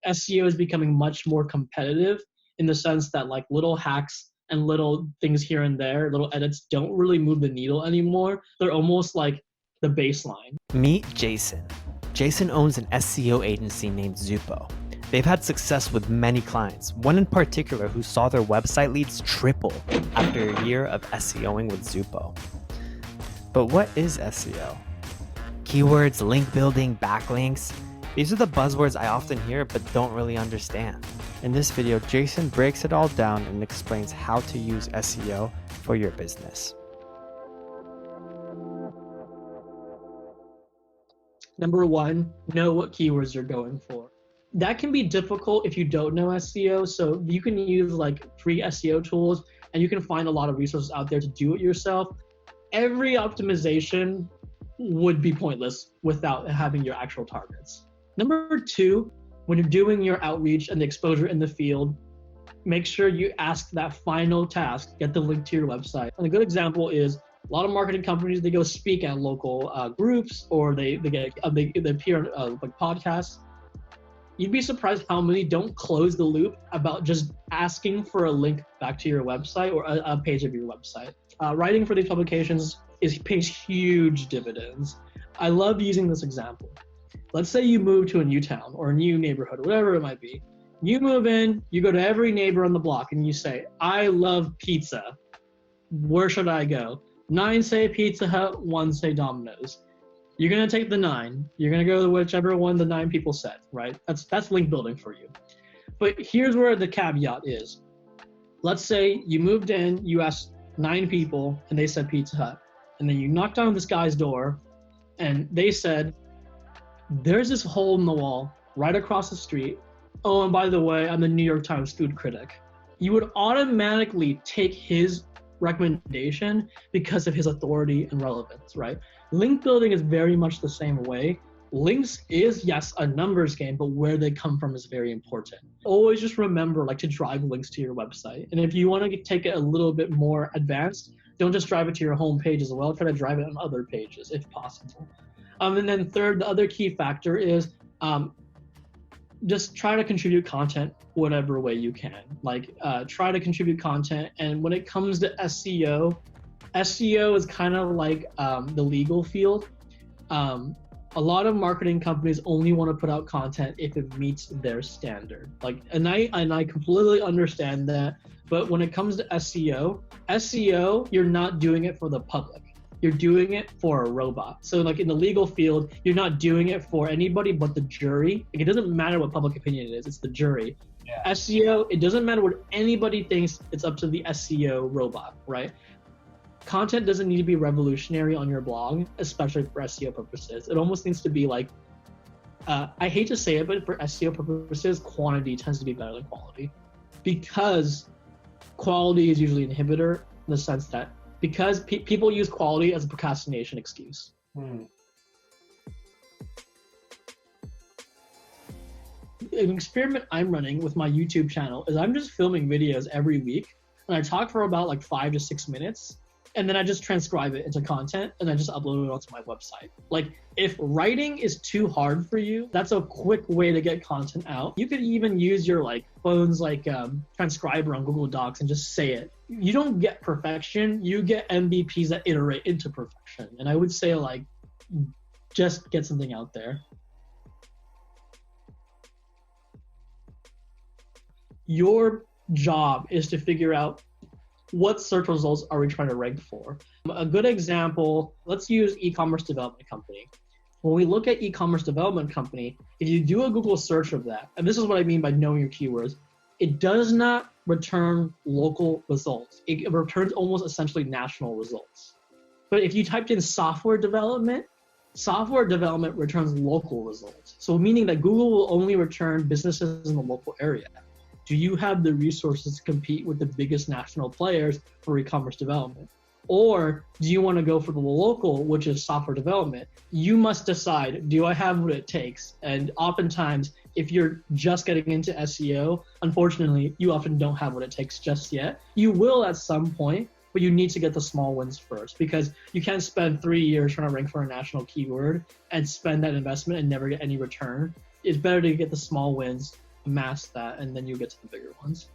SEO is becoming much more competitive in the sense that like little hacks and little things here and there, little edits don't really move the needle anymore. They're almost like the baseline. Meet Jason. Jason owns an SEO agency named Zupo. They've had success with many clients, one in particular who saw their website leads triple after a year of SEOing with Zupo. But what is SEO? Keywords, link building, backlinks. These are the buzzwords I often hear but don't really understand. In this video, Jason breaks it all down and explains how to use SEO for your business. Number one, know what keywords you're going for. That can be difficult if you don't know SEO. So you can use like free SEO tools and you can find a lot of resources out there to do it yourself. Every optimization would be pointless without having your actual targets. Number two, when you're doing your outreach and the exposure in the field, make sure you ask that final task, get the link to your website. And a good example is a lot of marketing companies, they go speak at local groups, or they appear on like podcasts. You'd be surprised how many don't close the loop about just asking for a link back to your website or a page of your website. Writing for these publications pays huge dividends. I love using this example. Let's say you move to a new town or a new neighborhood, or whatever it might be. You move in, you go to every neighbor on the block and you say, I love pizza. Where should I go? 9 say Pizza Hut, 1 say Domino's. You're gonna take the 9. You're gonna go to whichever one the 9 people said, right? That's link building for you. But here's where the caveat is. Let's say you moved in, you asked 9 people and they said Pizza Hut. And then you knocked on this guy's door and they said, there's this hole in the wall right across the street. Oh, and by the way, I'm the New York Times food critic. You would automatically take his recommendation because of his authority and relevance, right? Link building is very much the same way. Links is, yes, a numbers game, but where they come from is very important. Always just remember like to drive links to your website. And if you want to take it a little bit more advanced, don't just drive it to your home page as well. Try to drive it on other pages if possible. And then third, the other key factor is just try to contribute content whatever way you can. Like try to contribute content. And when it comes to SEO is kind of like the legal field. A lot of marketing companies only want to put out content if it meets their standard. Like, and I completely understand that. But when it comes to SEO, you're not doing it for the public. You're doing it for a robot. So like in the legal field, you're not doing it for anybody but the jury. Like, it doesn't matter what public opinion it is, it's the jury. Yeah. SEO, it doesn't matter what anybody thinks, it's up to the SEO robot, right? Content doesn't need to be revolutionary on your blog, especially for SEO purposes. It almost needs to be like, I hate to say it, but for SEO purposes, quantity tends to be better than quality. Because quality is usually an inhibitor in the sense that because people use quality as a procrastination excuse. An experiment I'm running with my YouTube channel is I'm just filming videos every week, and I talk for about like 5 to 6 minutes, and then I just transcribe it into content and I just upload it onto my website. Like, if writing is too hard for you, that's a quick way to get content out. You could even use your like phone's like transcriber on Google Docs and just say it. You don't get perfection, you get MVPs that iterate into perfection. And I would say like, just get something out there. Your job is to figure out what search results are we trying to rank for. A good example, let's use e-commerce development company. When we look at e-commerce development company, if you do a Google search of that, and this is what I mean by knowing your keywords, it does not return local results. It returns almost essentially national results. But if you typed in software development returns local results. So meaning that Google will only return businesses in the local area. Do you have the resources to compete with the biggest national players for e-commerce development? Or do you want to go for the local, which is software development? You must decide, do I have what it takes? And oftentimes, if you're just getting into SEO, unfortunately, you often don't have what it takes just yet. You will at some point, but you need to get the small wins first, because you can't spend 3 years trying to rank for a national keyword and spend that investment and never get any return. It's better to get the small wins amass that, and then you get to the bigger ones.